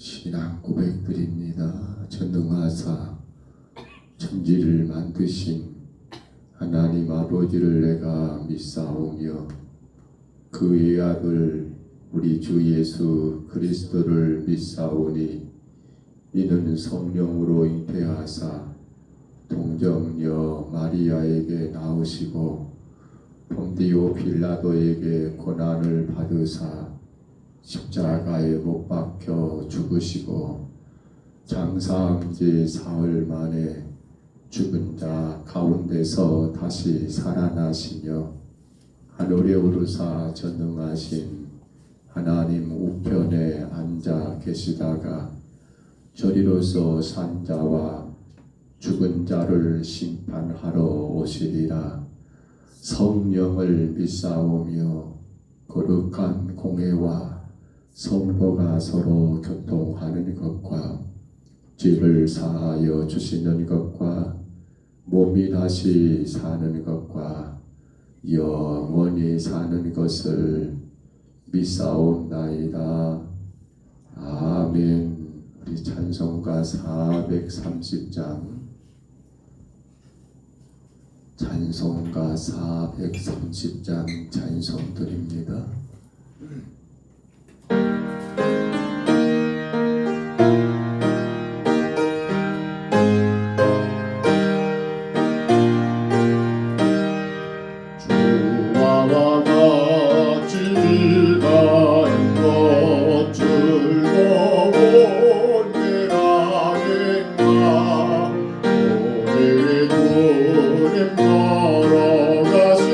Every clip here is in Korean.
신앙 고백드립니다. 전능하사 천지를 만드신 하나님 아버지를 내가 믿사오며 그의 아들 우리 주 예수 그리스도를 믿사오니 이는 성령으로 잉태하사 동정녀 마리아에게 나오시고 본디오 빌라도에게 고난을 받으사 십자가에 못 박혀 죽으시고 장사한 지 사흘 만에 죽은 자 가운데서 다시 살아나시며 하늘에 오르사 전능하신 하나님 우편에 앉아 계시다가 저리로서 산 자와 죽은 자를 심판하러 오시리라. 성령을 믿사오며 거룩한 공회와 성도가 서로 교통하는 것과 죄를 사하여 주시는 것과 몸이 다시 사는 것과 영원히 사는 것을 믿사옵나이다. 아멘. 우리 찬송가 430장 찬송가 430장 찬송 드립니다. 주와 같이 가는 것 즐거운 일 아닌가. 우리 주님 걸어가신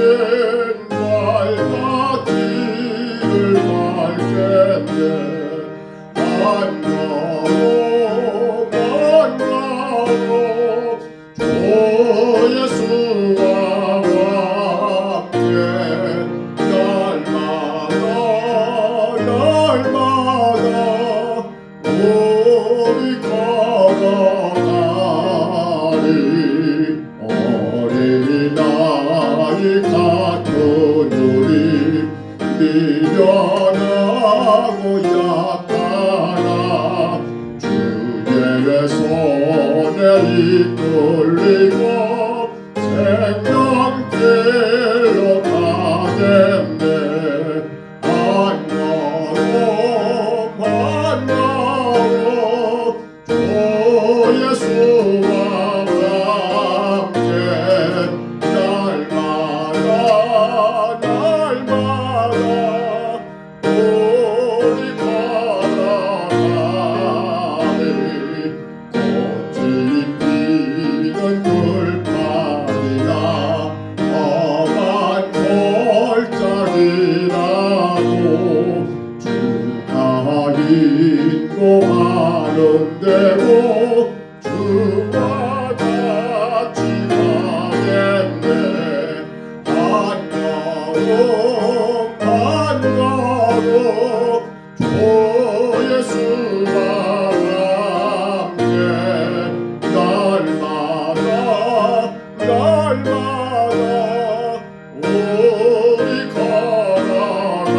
맑은 길을 밟겠네. 반가워 반가워 주 예수와 우리 걸어가리. 어린아이 같은 우리 미련하고 약하나 주의 손에 이끌리고 생명길로 가겠네. 예수와 함께 날마다 우리 걸어가리. 꽃이 피는 들판이나 험한 골짜기라도 주가 인도하는 대로 주와 같이 가겠네. 반가워 반가워 주 예수와 함께 날마다 우리 걸어가리.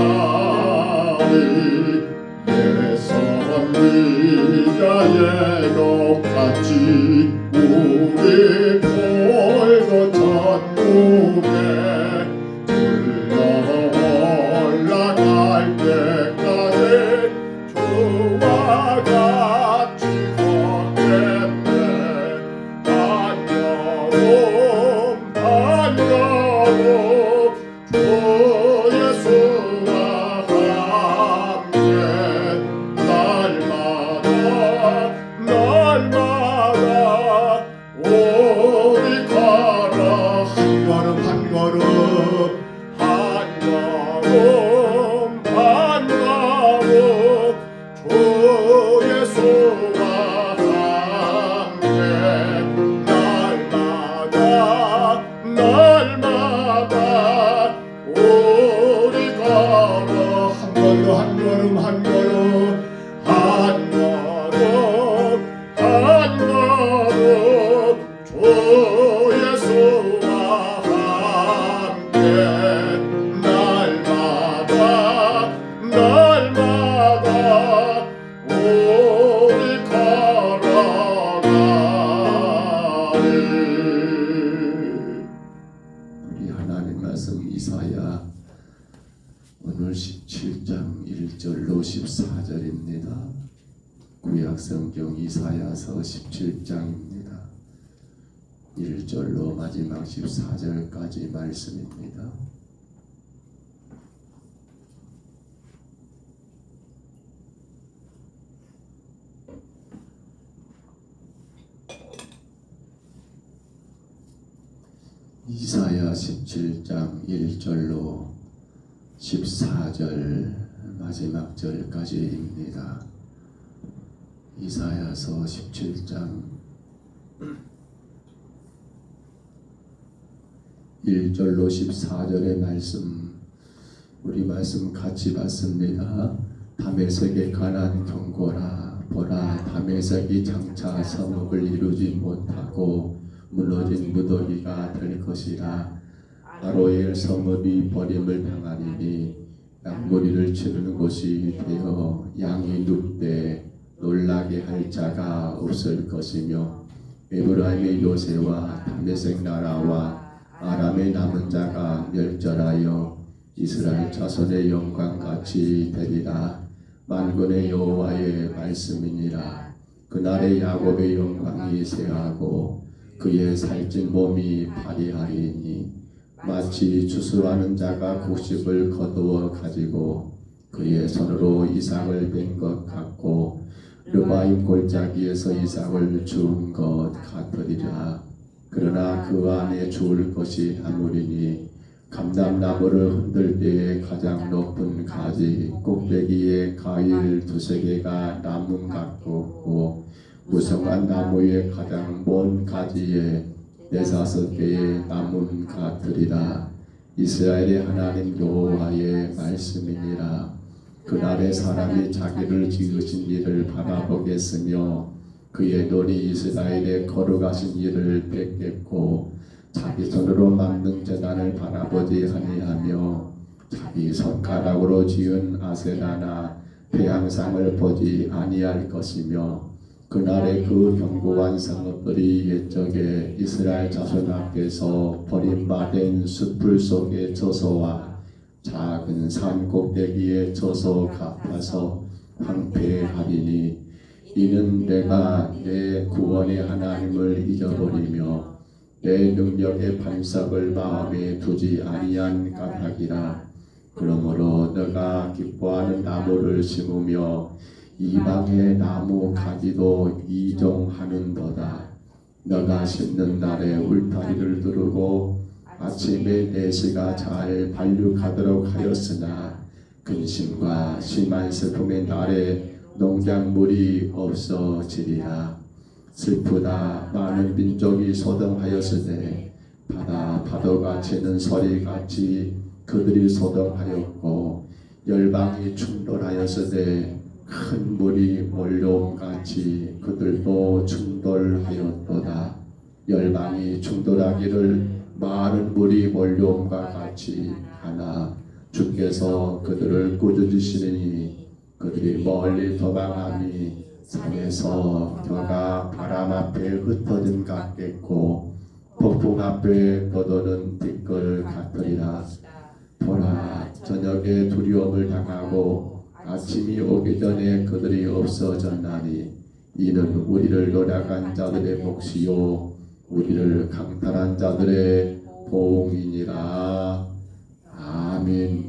예선미자의 똑같이 우리 볼고 천국에 들려 올라갈 때까지 주와 같이 걷겠네. 반가워 주 예수와 함께 날마다 우리 걸어 한 걸음 한 걸음 주 예수와 함께 날마다 우리 걸어 한 걸음 한 걸음 주 예수와 함께 날마다 오늘 17장 1절로 14절입니다. 구약성경 이사야서 17장입니다. 1절로 마지막 14절까지 말씀입니다. 이사야 17장 1절로 14절 마지막 절까지입니다. 이사야서 17장 1절로 14절의 말씀, 우리 말씀 같이 봤습니다. 다메섹에 관한 경고라. 보라, 다메섹이 장차 성읍을 이루지 못하고 무너진 무더기가 될 것이라. 아로엘 성읍이 버림을 당하리니 양무리를 치르는 곳이 되어 양이 눕되 놀라게 할 자가 없을 것이며, 에브라임의 요새와 다메섹 나라와 아람의 남은 자가 멸절하여 이스라엘 자손의 영광같이 되리라. 만군의 여호와의 말씀이니라. 그날의 야곱의 영광이 쇠하고 그의 살찐 몸이 파리하리니, 마치 추수하는 자가 곡식을 거두어 가지고 그의 손으로 이삭을 뺀 것 같고 르바임 골짜기에서 이삭을 주운 것 같으리라. 그러나 그 안에 주울 것이 아무리니, 감람나무를 흔들 때에 가장 높은 가지 꼭대기에 가일 두세 개가 나무 같고, 무성한 나무의 가장 먼 가지에 네다섯 개의 나무 같으리라. 이스라엘의 하나님 여호와의 말씀이니라. 그날에 사람이 자기를 지으신 이를 바라보겠으며 그의 눈이 이스라엘의 거룩하신 이를 뵙겠고, 자기 손으로 만든 제단을 바라보지 아니하며 자기 손가락으로 지은 아세라나 태양상을 보지 아니할 것이며, 그날에 그 견고한 성읍들이 옛적에 이스라엘 자손 앞에서 버림받은 숲풀 속의 저소와 작은 산 꼭대기의 저소 같아서 황폐하리니, 이는 내가 내 구원의 하나님을 잊어버리며 내 능력의 반석을 마음에 두지 아니한 까닭이라. 그러므로 너가 기뻐하는 나무를 심으며 이방의 나무 가지도 이종하는도다. 너가 심는 날에 울타리를 두르고 아침에 내시가 잘 발육하도록 하였으나, 근심과 심한 슬픔의 날에 농작물이 없어지리라. 슬프다. 많은 민족이 소동하였으되 바다 파도가 치는 소리같이 그들이 소동하였고, 열방이 충돌하였으되 큰 물이 몰려옴같이 그들도 충돌하였도다. 열방이 충돌하기를 많은 물이 몰려옴과 같이 하나 주께서 그들을 꾸짖으시니, 그들이 멀리 도망하니 산에서 겨가 바람 앞에 흩어짐 같겠고 폭풍 앞에 뻗어는 뒷걸 같으리라. 보라, 저녁에 두려움을 당하고 아침이 오기 전에 그들이 없어졌나니, 이는 우리를 노략한 자들의 몫이요 우리를 강탈한 자들의 보응이니라. 아멘.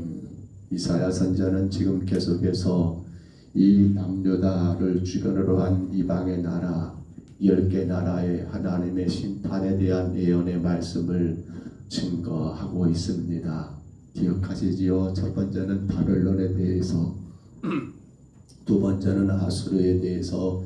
이사야 선지자는 지금 계속해서 이 남유다를 주변으로 한 이방의 나라 10개 나라의 하나님의 심판에 대한 예언의 말씀을 증거하고 있습니다. 기억하시지요? 첫 번째는 바벨론에 대해서, 두 번째는 아수르에 대해서,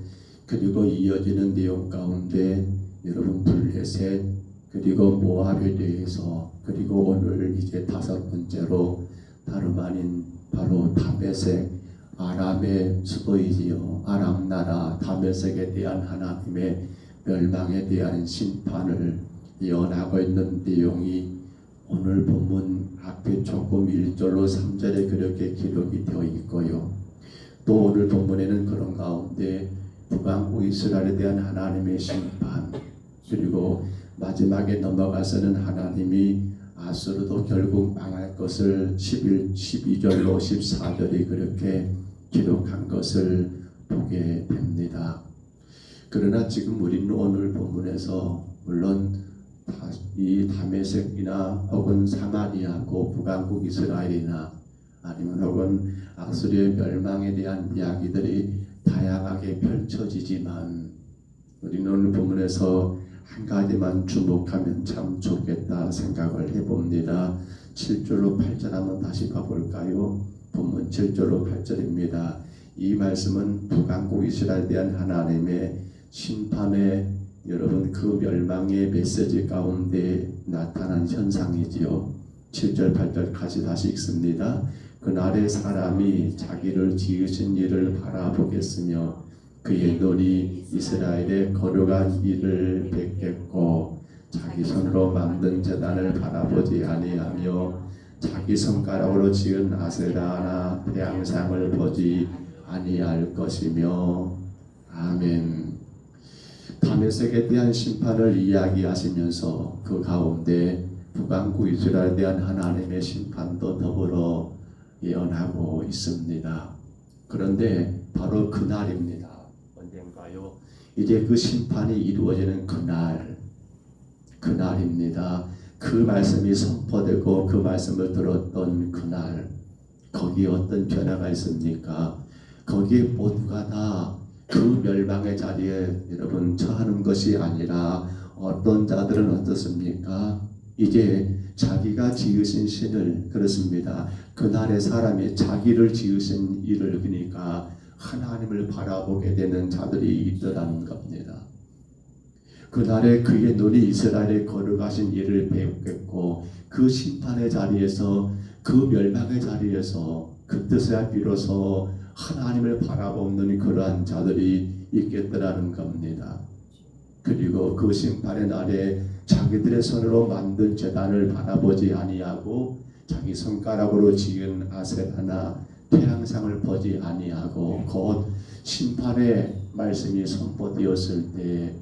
그리고 이어지는 내용 가운데 여러분 블레셋, 그리고 모압에 대해서, 그리고 오늘 이제 다섯 번째로 다름 아닌 바로 다메섹, 아람의 수도이지요. 아람 나라 다메섹에 대한 하나님의 멸망에 대한 심판을 예언하고 있는 내용이 오늘 본문 앞에 조금 1절로 3절에 그렇게 기록이 되어 있고요. 또 오늘 본문에는 그런 가운데 북왕국 이스라엘에 대한 하나님의 심판, 그리고 마지막에 넘어가서는 하나님이 아수르도 결국 망할 것을 12절로 14절이 그렇게 기록한 것을 보게 됩니다. 그러나 지금 우리는 오늘 본문에서 물론 이 다메섹이나 혹은 사마리아고 북왕국 이스라엘이나 아니면 혹은 아수르의 멸망에 대한 이야기들이 다양하게 펼쳐지지만 우리는 오늘 본문에서 한 가지만 주목하면 참 좋겠다 생각을 해봅니다. 7절로 8절 한번 다시 봐볼까요? 본문 7절로 8절입니다. 이 말씀은 북왕국 이스라엘에 대한 하나님의 심판의 여러분 그 멸망의 메시지 가운데 나타난 현상이지요. 7절 8절 같이 다시 읽습니다. 그날의 사람이 자기를 지으신 이를 바라보겠으며 그의 눈이 이스라엘의 거룩한 일을 뵙겠고 자기 손으로 만든 제단을 바라보지 아니하며 자기 손가락으로 지은 아세라나 태양상을 보지 아니할 것이며 아멘. 다메섹에 대한 심판을 이야기하시면서 그 가운데 북왕국 이스라엘에 대한 하나님의 심판도 더불어 예언하고 있습니다. 그런데 바로 그날입니다. 언젠가요? 이제 그 심판이 이루어지는 그날입니다. 그 말씀이 선포되고 그 말씀을 들었던 그날 거기에 어떤 변화가 있습니까? 거기에 모두가 다 그 멸망의 자리에 여러분 처하는 것이 아니라 어떤 자들은 어떻습니까? 이제 자기가 지으신 신을 그렇습니다. 그날의 사람이 자기를 지으신 일을 그러니까 하나님을 바라보게 되는 자들이 있더라는 겁니다. 그날에 그의 눈이 이스라엘의 거룩하신 일을 배우겠고 그 심판의 자리에서 그 멸망의 자리에서 그때서야 비로소 하나님을 바라보는 그러한 자들이 있겠더라는 겁니다. 그리고 그 심판의 날에 자기들의 손으로 만든 제단을 바라보지 아니하고 자기 손가락으로 지은 아세라나 태양상을 보지 아니하고 곧 심판의 말씀이 선포되었을 때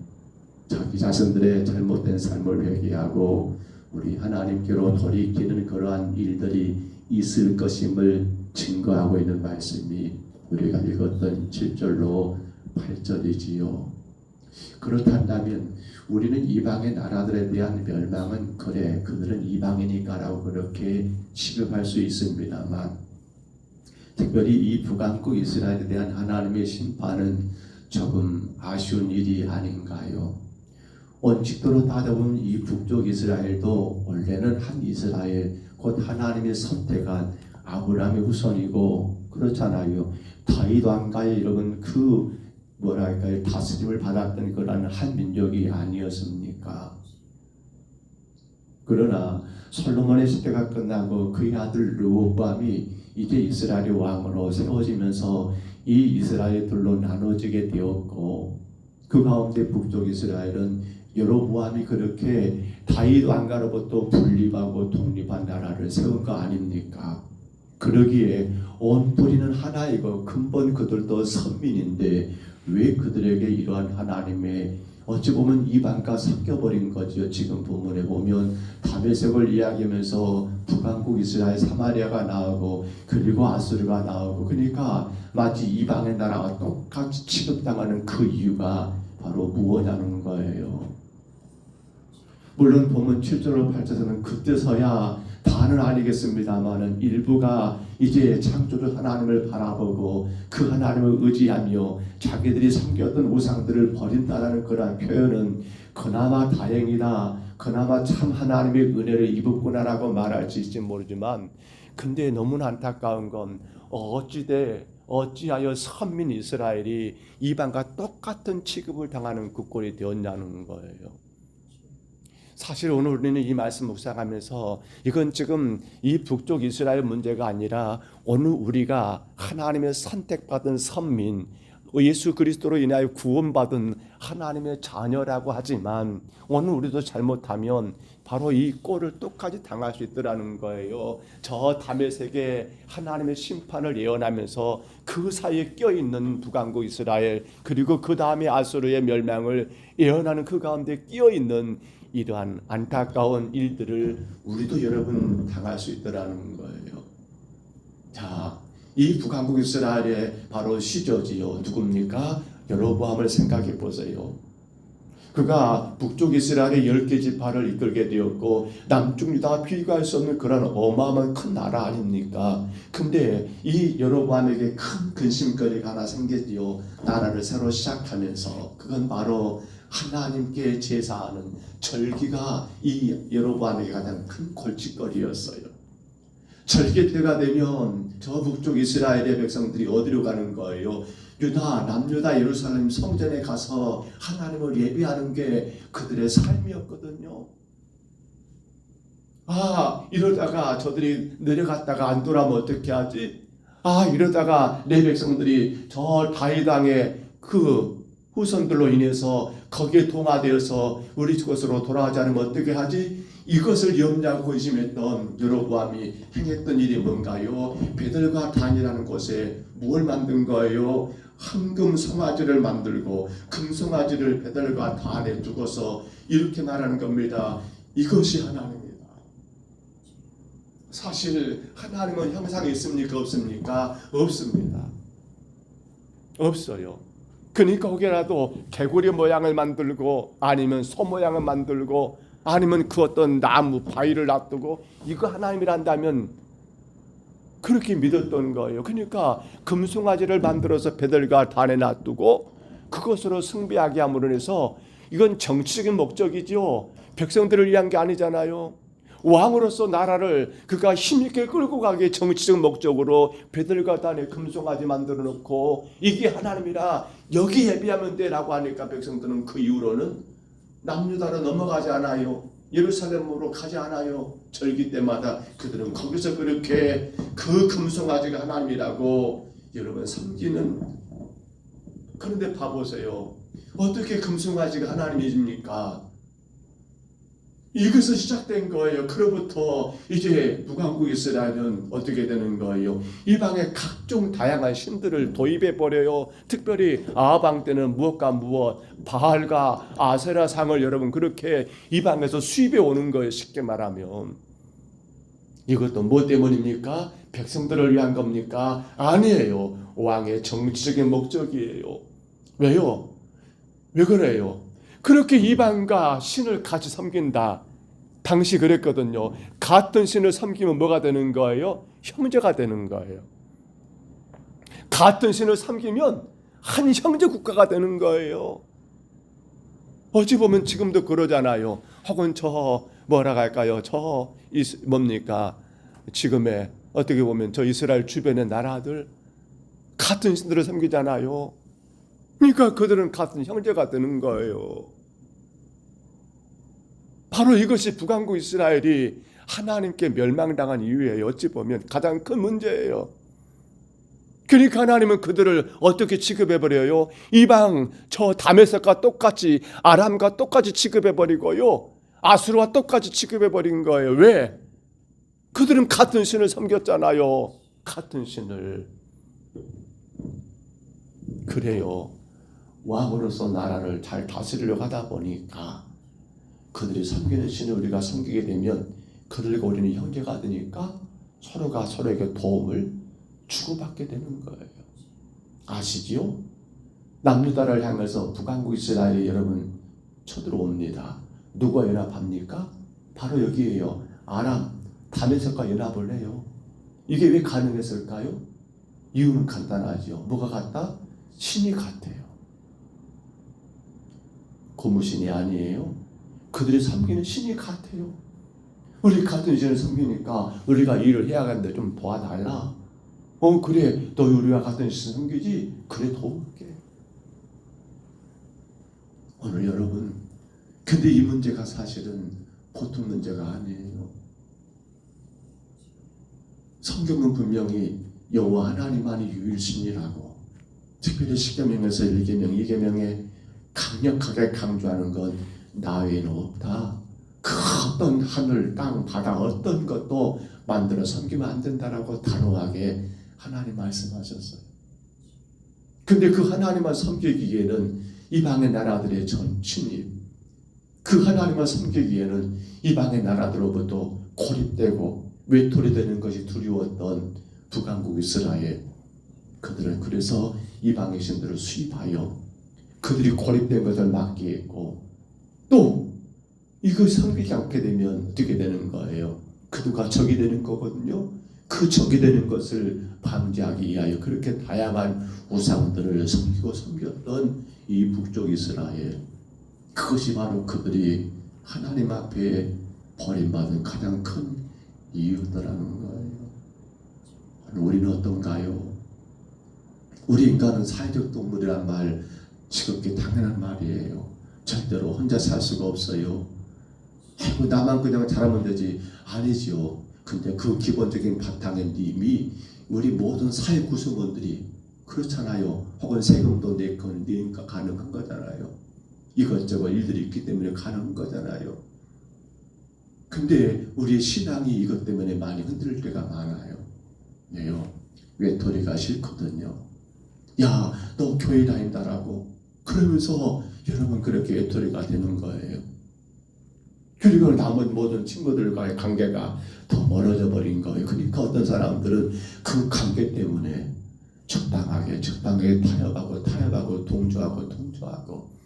자기 자신들의 잘못된 삶을 회개하고 우리 하나님께로 돌이키는 그러한 일들이 있을 것임을 증거하고 있는 말씀이 우리가 읽었던 7절로 8절이지요. 그렇다면 우리는 이방의 나라들에 대한 멸망은 그래 그들은 이방이니까라고 그렇게 취급할 수 있습니다만 특별히 이 북왕국 이스라엘에 대한 하나님의 심판은 조금 아쉬운 일이 아닌가요? 원칙대로 따져보면 이 북쪽 이스라엘도 원래는 한 이스라엘 곧 하나님의 선택한 아브라함의 후손이고 그렇잖아요. 다윗 왕가의 여러분 그 뭐랄까요 다스림을 받았던 그런 한 민족이 아니었습니까? 그러나 솔로몬의 시대가 끝나고 그의 아들 르호보암이 이제 이스라엘의 왕으로 세워지면서 이 이스라엘이 둘로 나눠지게 되었고 그 가운데 북쪽 이스라엘은 여로보암이 그렇게 다윗 왕가로부터 분립하고 독립한 나라를 세운 거 아닙니까? 그러기에 온 뿌리는 하나이고 근본 그들도 선민인데 왜 그들에게 이러한 하나님의 어찌 보면 이방과 섞여버린 거죠. 지금 본문에 보면 다메섹을 이야기하면서 북왕국 이스라엘 사마리아가 나오고 그리고 아수르가 나오고 그러니까 마치 이방의 나라가 똑같이 취급당하는 그 이유가 바로 무엇이냐는 거예요. 물론 본문 7절로 8절에서는 그때서야 다는 아니겠습니다만은 일부가 이제 창조주 하나님을 바라보고 그 하나님을 의지하며 자기들이 섬겼던 우상들을 버린다라는 그러한 표현은 그나마 다행이다, 그나마 참 하나님의 은혜를 입었구나라고 말할 수 있을지 모르지만 근데 너무나 안타까운 건 어찌하여 선민 이스라엘이 이방과 똑같은 취급을 당하는 그 꼴이 되었냐는 거예요. 사실 오늘 우리는 이 말씀 묵상하면서 이건 지금 이 북쪽 이스라엘 문제가 아니라 오늘 우리가 하나님의 선택받은 선민 예수 그리스도로 인하여 구원받은 하나님의 자녀라고 하지만 오늘 우리도 잘못하면 바로 이 꼴을 똑같이 당할 수 있더라는 거예요. 저 다메섹에 하나님의 심판을 예언하면서 그 사이에 껴있는 북왕국 이스라엘 그리고 그 다음에 아수르의 멸망을 예언하는 그 가운데 끼어있는 이러한 안타까운 일들을 우리도 여러분 당할 수 있더라는 거예요. 자, 이 북한국 이스라엘의 바로 시저지요. 누굽니까? 여로보암을 생각해 보세요. 그가 북쪽 이스라엘의 10개 지파를 이끌게 되었고 남쪽 유다가 비교할 수 없는 그런 어마어마한 큰 나라 아닙니까? 근데 이 여로보암에게 큰 근심거리가 하나 생겼지요. 나라를 새로 시작하면서 그건 바로 하나님께 제사하는 절기가 이 여로보암에게 가장 큰 골칫거리였어요. 절기 때가 되면 저 북쪽 이스라엘의 백성들이 어디로 가는 거예요? 유다, 남유다, 예루살렘 성전에 가서 하나님을 예배하는 게 그들의 삶이었거든요. 이러다가 저들이 내려갔다가 안 돌아오면 어떻게 하지? 이러다가 내 백성들이 저 다윗 왕의 그 후손들로 인해서 거기에 동화되어서 우리 곳으로 돌아가지 않으면 어떻게 하지? 이것을 염려하고 의심했던 여로보암이 행했던 일이 뭔가요? 베들과 단이라는 곳에 뭘 만든 거예요? 황금 송아지를 만들고 금송아지를 베들과 단에 두고서 이렇게 말하는 겁니다. 이것이 하나님이다. 사실 하나님은 형상이 있습니까? 없습니까? 없습니다. 없어요. 그러니까 혹여라도 개구리 모양을 만들고 아니면 소 모양을 만들고 아니면 그 어떤 나무 바위를 놔두고 이거 하나님이란다면 그렇게 믿었던 거예요. 그러니까 금송아지를 만들어서 베들과 단에 놔두고 그것으로 숭배하게 함으로 해서 이건 정치적인 목적이죠. 백성들을 위한 게 아니잖아요. 왕으로서 나라를 그가 힘있게 끌고 가기에 정치적 목적으로 베들과 단에 금송아지 만들어 놓고 이게 하나님이라 여기 예배하면 돼라고 하니까 백성들은 그 이후로는 남유다로 넘어가지 않아요. 예루살렘으로 가지 않아요. 절기 때마다 그들은 거기서 그렇게 그 금송아지가 하나님이라고 여러분 섬기는. 그런데 봐보세요. 어떻게 금송아지가 하나님이십니까? 이것은 시작된 거예요. 그로부터 이제 북왕국 이스라엘은 어떻게 되는 거예요? 이방의 각종 다양한 신들을 도입해 버려요. 특별히 아방 때는 무엇과 무엇, 바알과 아세라 상을 여러분 그렇게 이방에서 수입해 오는 거예요. 쉽게 말하면 이것도 뭐 때문입니까? 백성들을 위한 겁니까? 아니에요. 왕의 정치적인 목적이에요. 왜요? 왜 그래요? 그렇게 이방과 신을 같이 섬긴다. 당시 그랬거든요. 같은 신을 섬기면 뭐가 되는 거예요? 형제가 되는 거예요. 같은 신을 섬기면 한 형제 국가가 되는 거예요. 어찌 보면 지금도 그러잖아요. 혹은 저 뭐라 할까요? 저 뭡니까? 지금의 어떻게 보면 저 이스라엘 주변의 나라들 같은 신들을 섬기잖아요. 그러니까 그들은 같은 형제가 되는 거예요. 바로 이것이 북왕국 이스라엘이 하나님께 멸망당한 이유예요. 어찌 보면 가장 큰 문제예요. 그러니까 하나님은 그들을 어떻게 취급해버려요? 이방 저 다메섹과 똑같이 아람과 똑같이 취급해버리고요. 아수르와 똑같이 취급해버린 거예요. 왜? 그들은 같은 신을 섬겼잖아요. 같은 신을. 그래요. 왕으로서 나라를 잘 다스리려고 하다 보니까 그들이 섬기는 신을 우리가 섬기게 되면 그들과 우리는 형제가 되니까 서로가 서로에게 도움을 주고받게 되는 거예요. 아시지요? 남유다를 향해서 북왕국 이스라엘이 여러분 쳐들어옵니다. 누가 연합합니까? 바로 여기에요. 아람, 다메섹과 연합을 해요. 이게 왜 가능했을까요? 이유는 간단하죠. 뭐가 같다? 신이 같아요. 고무신이 아니에요. 그들이 섬기는 신이 같아요. 우리 같은 신을 섬기니까 우리가 일을 해야 하는데 좀 도와달라. 그래 너 우리와 같은 신을 섬기지? 그래 도울게. 오늘 여러분 근데 이 문제가 사실은 보통 문제가 아니에요. 성경은 분명히 여호와 하나님만이 유일신이라고 특별히 십계명에서 1계명, 2계명에 강력하게 강조하는 건 나 외에는 없다. 그 어떤 하늘, 땅, 바다 어떤 것도 만들어 섬기면 안 된다라고 단호하게 하나님 말씀하셨어요. 근데 그 하나님만 섬기기에는 이방의 나라들의 침입, 그 하나님을 섬기기에는 이방의 나라들로부터 고립되고 외톨이되는 것이 두려웠던 북왕국 이스라엘, 그들은 그래서 이방의 신들을 수입하여 그들이 고립된 것을 막게 했고, 또 이걸 섬기지 않게 되면 어떻게 되는 거예요? 그들과 적이 되는 거거든요. 그 적이 되는 것을 방지하기 위하여 그렇게 다양한 우상들을 섬겼던 이 북쪽 이스라엘, 그것이 바로 그들이 하나님 앞에 버림받은 가장 큰 이유더라는 거예요. 우리는 어떤가요? 우리 인간은 사회적 동물이란 말 지극히 당연한 말이에요. 절대로 혼자 살 수가 없어요. 아이고, 나만 그냥 잘하면 되지. 아니지요. 근데 그 기본적인 바탕의 님이 우리 모든 사회 구성원들이 그렇잖아요. 혹은 세금도 내니까 가능한 거잖아요. 이것저것 일들이 있기 때문에 가능한 거잖아요. 근데 우리의 신앙이 이것 때문에 많이 흔들릴 때가 많아요. 왜요? 외톨이가 싫거든요. 야, 너 교회 다닌다라고 그러면서 여러분 그렇게 외톨이가 되는 거예요. 그리고 남은 모든 친구들과의 관계가 더 멀어져 버린 거예요. 그러니까 어떤 사람들은 그 관계 때문에 적당하게 타협하고 동조하고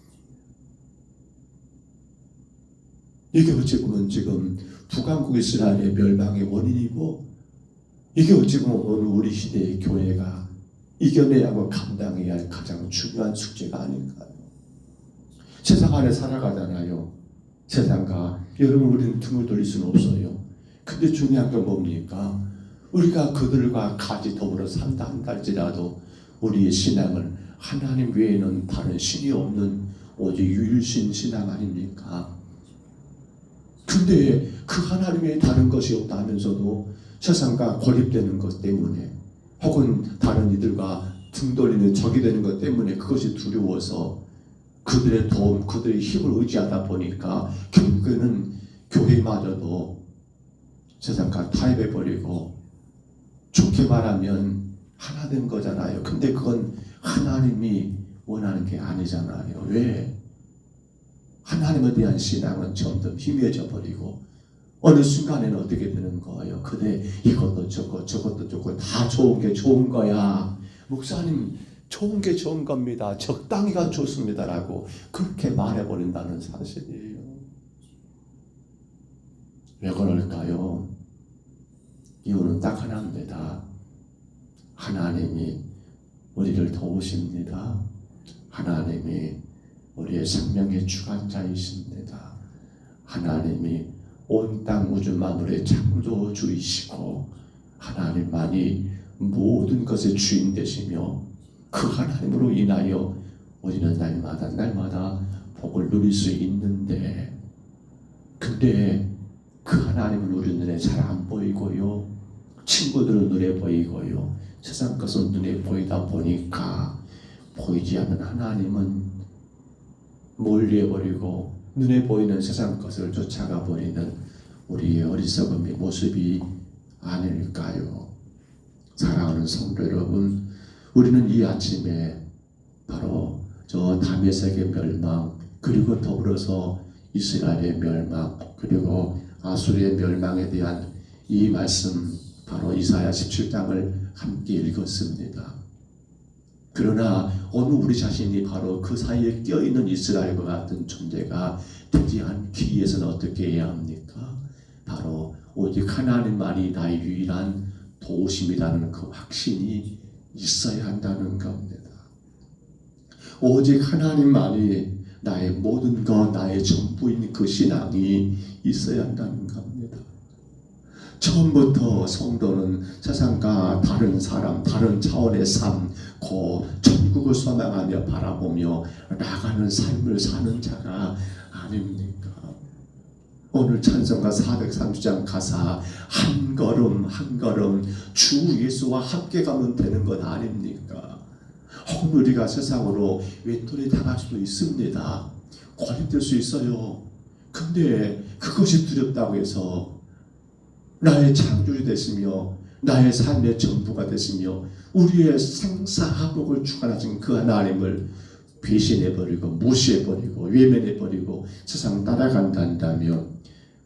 이게 어찌 보면 지금 북왕국 이스라엘의 멸망의 원인이고, 이게 어찌 보면 오늘 우리 시대의 교회가 이겨내야 하고 감당해야 할 가장 중요한 숙제가 아닌가요? 세상 안에 살아가잖아요. 세상과 여러분, 우리는 등을 돌릴 수는 없어요. 근데 중요한 건 뭡니까? 우리가 그들과 같이 더불어 산다 한다 할지라도 우리의 신앙은 하나님 외에는 다른 신이 없는 오직 유일신 신앙 아닙니까? 근데 그 하나님의 다른 것이 없다 하면서도 세상과 고립되는 것 때문에, 혹은 다른 이들과 등 돌리는 적이 되는 것 때문에 그것이 두려워서 그들의 도움, 그들의 힘을 의지하다 보니까 결국에는 교회마저도 세상과 타협해버리고, 좋게 말하면 하나 된 거잖아요. 근데 그건 하나님이 원하는 게 아니잖아요. 왜? 하나님에 대한 신앙은 점점 희미해져 버리고 어느 순간에는 어떻게 되는 거예요? 그래, 이것도 저것도 좋고 다 좋은 게 좋은 거야. 목사님, 좋은 게 좋은 겁니다. 적당히가 좋습니다라고 그렇게 말해버린다는 사실이에요. 왜 그럴까요? 이유는 딱 하나입니다. 하나님이 우리를 도우십니다. 하나님이 우리의 생명의 주관자이십니다. 하나님이 온 땅 우주 만물의 창조주이시고 하나님만이 모든 것의 주인 되시며, 그 하나님으로 인하여 우리는 날마다 복을 누릴 수 있는데, 근데 그 하나님은 우리 눈에 잘 안 보이고요, 친구들은 눈에 보이고요, 세상 것은 눈에 보이다 보니까 보이지 않는 하나님은 멀리해버리고 눈에 보이는 세상 것을 쫓아가 버리는 우리의 어리석음의 모습이 아닐까요? 사랑하는 성도 여러분, 우리는 이 아침에 바로 저 다메섹의 멸망, 그리고 더불어서 이스라엘의 멸망, 그리고 아수르의 멸망에 대한 이 말씀, 바로 이사야 17장을 함께 읽었습니다. 그러나 오늘 우리 자신이 바로 그 사이에 껴있는 이스라엘과 같은 존재가 되지 않기 위해서는 어떻게 해야 합니까? 바로 오직 하나님만이 나의 유일한 도우심이라는 그 확신이 있어야 한다는 겁니다. 오직 하나님만이 나의 모든 것, 나의 전부인 그 신앙이 있어야 한다는 겁니다. 처음부터 성도는 세상과 다른 사람, 다른 차원의 삶, 그 천국을 소망하며 바라보며 나가는 삶을 사는 자가 아닙니까? 오늘 찬송가 430장 가사, 한 걸음 한 걸음 주 예수와 함께 가면 되는 것 아닙니까? 혹은 우리가 세상으로 외톨이 당할 수도 있습니다. 고립될 수 있어요. 근데 그것이 두렵다고 해서 나의 창조주 되시며 나의 삶의 전부가 되시며 우리의 생사화복을 주관하신 그 하나님을 배신해버리고 무시해버리고 외면해버리고 세상 따라간다면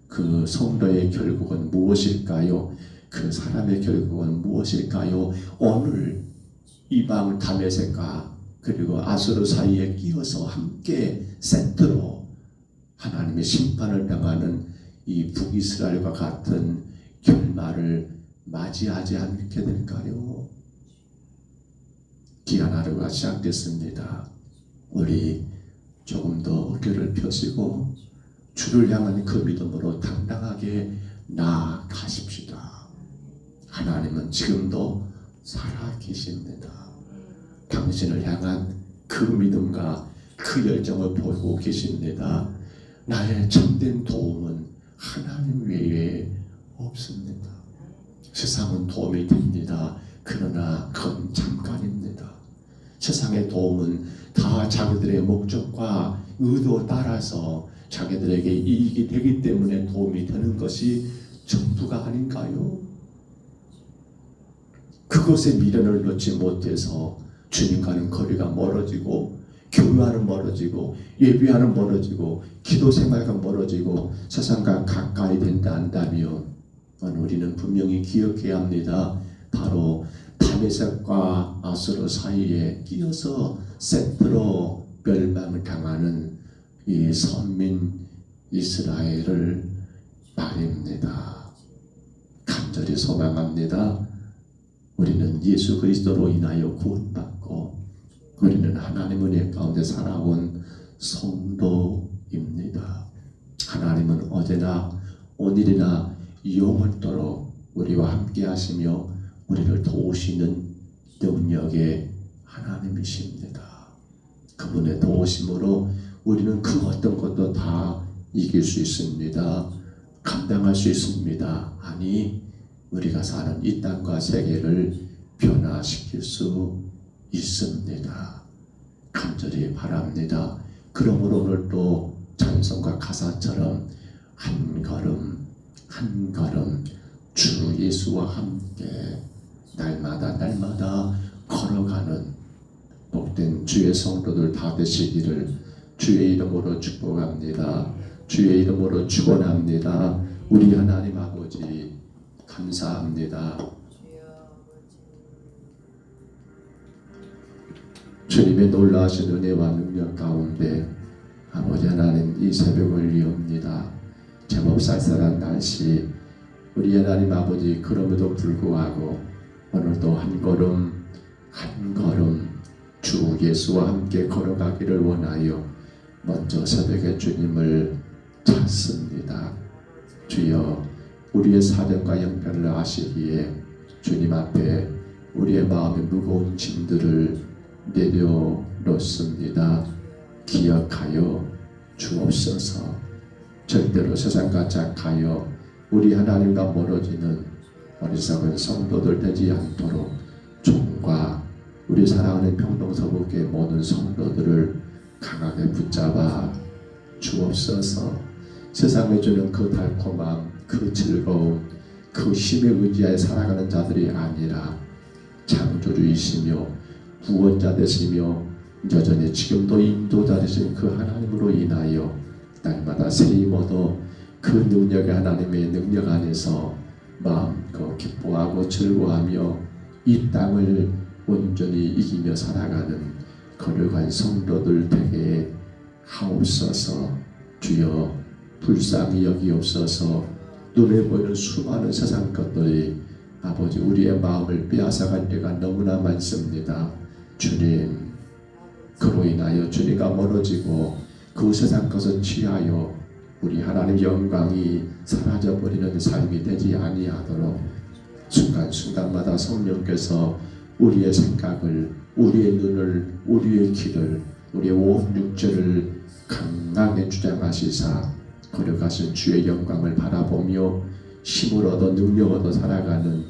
그 성도의 결국은 무엇일까요? 그 사람의 결국은 무엇일까요? 오늘 이방 다메섹과 그리고 아수르 사이에 끼어서 함께 세트로 하나님의 심판을 당하는 이 북이스라엘과 같은 결말을 맞이하지 않게 될까요? 귀한 하루가 시작됐습니다. 우리 조금 더 어깨를 펴시고 주를 향한 그 믿음으로 당당하게 나아가십시다. 하나님은 지금도 살아계십니다. 당신을 향한 그 믿음과 그 열정을 보이고 계십니다. 나의 참된 도움은 하나님 외에 없습니다. 세상은 도움이 됩니다. 그러나 그건 잠깐입니다. 세상의 도움은 다 자기들의 목적과 의도에 따라서 자기들에게 이익이 되기 때문에 도움이 되는 것이 전부가 아닌가요? 그것에 미련을 놓지 못해서 주님과는 거리가 멀어지고 교회와는 멀어지고 예배와는 멀어지고 기도 생활과 멀어지고 세상과 가까이 된다 한다면 우리는 분명히 기억해야 합니다. 바로 다메섹과 아수르 사이에 끼어서 세트로 멸망을 당하는 이 선민 이스라엘을 말입니다. 간절히 소망합니다. 우리는 예수 그리스도로 인하여 구원받고 우리는 하나님 은혜 가운데 살아온 성도입니다. 하나님은 어제나 오늘이나 영원토록 우리와 함께 하시며 우리를 도우시는 능력의 하나님이십니다. 그분의 도우심으로 우리는 그 어떤 것도 다 이길 수 있습니다. 감당할 수 있습니다. 아니, 우리가 사는 이 땅과 세계를 변화시킬 수 있습니다. 간절히 바랍니다. 그러므로 오늘 또 찬송과 가사처럼 한 걸음 한 걸음 주 예수와 함께 날마다 걸어가는 복된 주의 성도들 다 되시기를 주의 이름으로 축복합니다. 주의 이름으로 축원합니다. 우리 하나님 아버지 감사합니다. 주님의 놀라우신 은혜와 능력 가운데 아버지 하나님 이 새벽을 위옵니다. 제법 쌀쌀한 날씨 우리 하나님 아버지 그럼에도 불구하고 오늘도 한 걸음 한 걸음 주 예수와 함께 걸어가기를 원하여 먼저 새벽에 주님을 찾습니다. 주여 우리의 사정과 형편을 아시기에 주님 앞에 우리의 마음의 무거운 짐들을 내려놓습니다. 기억하여 주옵소서. 절대로 세상과 짝하여 우리 하나님과 멀어지는 어리석은 성도들 되지 않도록 종과 우리 사랑하는 평동서북의 모든 성도들을 강하게 붙잡아 주옵소서. 세상에 주는 그 달콤함, 그 즐거움, 그 힘에 의지하여 살아가는 자들이 아니라 창조주이시며 구원자 되시며 여전히 지금도 인도자 되신 그 하나님으로 인하여 날마다 새힘 얻어 그 능력의 하나님의 능력 안에서 마음껏 기뻐하고 즐거워하며 이 땅을 온전히 이기며 살아가는 거룩한 성도들 되게 하옵소서. 주여 불쌍히 여기옵소서. 눈에 보이는 수많은 세상 것들이 아버지 우리의 마음을 빼앗아갈 때가 너무나 많습니다. 주님, 그로 인하여 주님과 멀어지고 그 세상 것을 취하여 우리 하나님 영광이 사라져버리는 삶이 되지 아니하도록 순간순간마다 성령께서 우리의 생각을, 우리의 눈을, 우리의 귀를, 우리의 온 육체를 강하게 주장하시사 거룩하신 주의 영광을 바라보며 힘을 얻어 능력 얻어 살아가는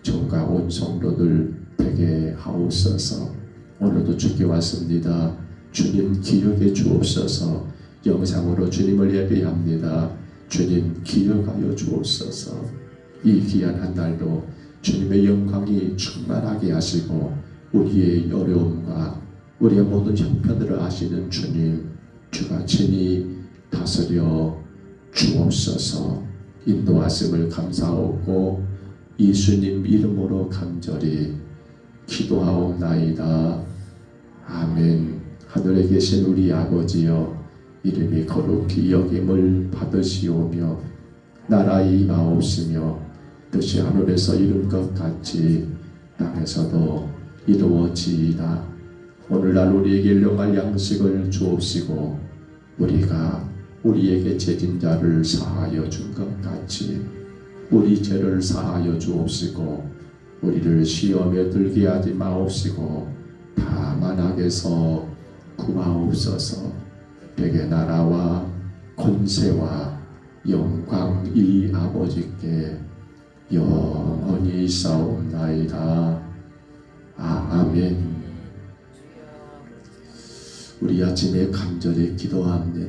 종과 온 성도들 되게 하옵소서. 오늘도 주께 왔습니다. 주님 기억해 주옵소서. 영상으로 주님을 예배합니다. 주님 기억하여 주옵소서. 이 귀한 한 날도 주님의 영광이 충만하게 하시고 우리의 어려움과 우리의 모든 형편들을 아시는 주님, 주가 친히 다스려 주옵소서. 인도하심을 감사하고 예수님 이름으로 간절히 기도하옵나이다. 아멘. 하늘에 계신 우리 아버지여, 이름이 거룩히 여김을 받으시오며 나라의 임하옵시며 뜻이 하늘에서 이룬 것 같이 땅에서도 이루어지이다. 오늘날 우리에게 일용할 양식을 주옵시고 우리가 우리에게 죄진 자를 사하여 준 것 같이 우리 죄를 사하여 주옵시고 우리를 시험에 들게 하지 마옵시고 다만 악에서 구하옵소서. 백의 나라와 권세와 영광이 아버지께 영원히 있사옵나이다. 아멘. 우리 아침에 간절히 기도합니다.